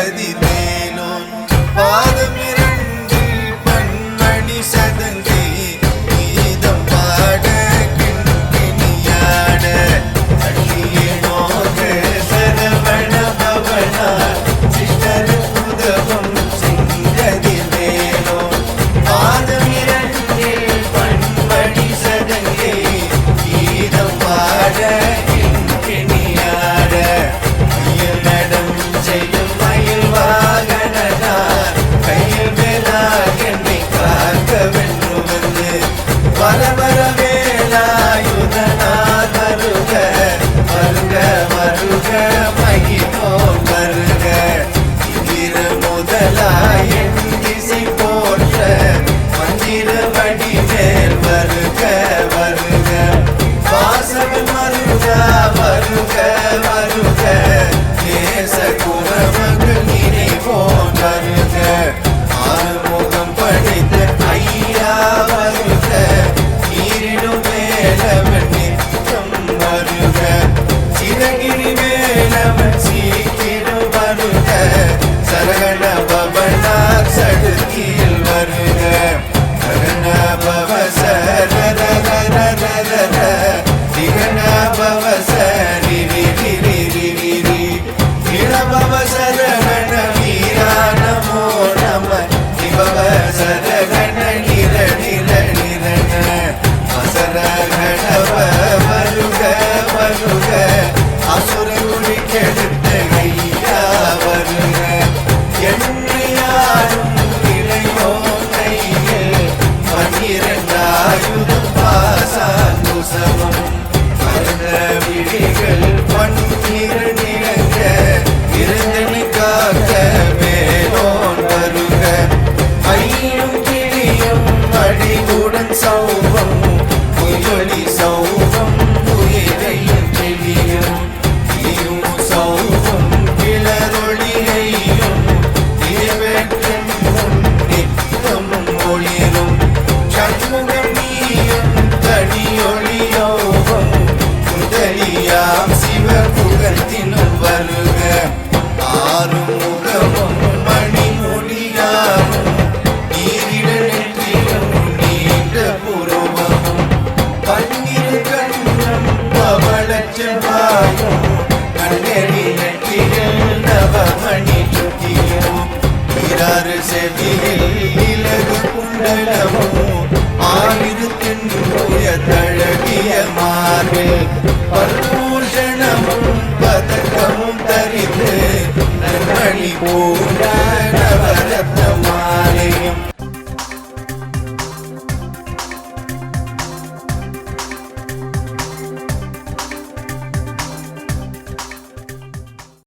கதிர்வேலோன் பாதம் இரண்டில் பன்மணி சதங்கை கீதம் பாட கிண்கிணியாட அள்ளியே நோக சரவண பவனா சிஷ்டர் உதவம் செங்கதிர்வேலோன் பாதம் இரண்டில் பன்மணி சதங்கை கீதம் பாட கிண்கிணியாட நடம் செய்யும் மயில் வாகனார் கையில் வேலாகனை காக்க வென்று வந்து வரவர வேலாயுதனார் வருக வருக வருக மகிழோன் வருக இந்திர முதலாயன் திசை போற்ற மந்திர வடிவேல் வருக வருக வாசவன் வருக வருக வருக தேச குரமகள் நினைவோன் வருக ஆறுமுகம் படைத்த ஐயா வருக நீரிடும் வேலவன் நித்தம் வருக சிறகிரி வேலவன் சீக்கிரம் வருக சரகண பவனார் சடுதியில் வருக சரண பவ சரரரரரரர திகண பவ சரி பவ சரகண வீரா நமோ நம சிவ சரகண நிர நிர நிரண அசரகணவ வருக வருக அசுர குடி கெடுத்த ஐயா வருக என்னையாரும் இளையோ கையில் பன்னிரண்டாயுதம் பாசாங்குசவம் மரண விழிகள் பன்னிரண்டிலங்க இருந்தனை காக்க வேலோன் வருக ஐயும் கிளியும் அடிவுடன் சௌவம் புயொலி சௌவம் உயிரையும் கிளியும் நீயும் சௌவம் கிளரொளியையும் தேவற்றன் நித்தம் ஒளிரும் சண்முகம் நீயும் தனியொளியோகம் முதலியாம் சிவபுகத்தினும் வருக ஆறுமுகமும் மணிமொழியாவும் நீரிட நெற்றியும் நீண்ட புருவமும் பன்னிரு கண்ணும் பவளச்செவ்வாயும் கண்ணெறி நெற்றியில் நவமணி சுட்டியும் 16 செவியில் இலகு குண்டலமும்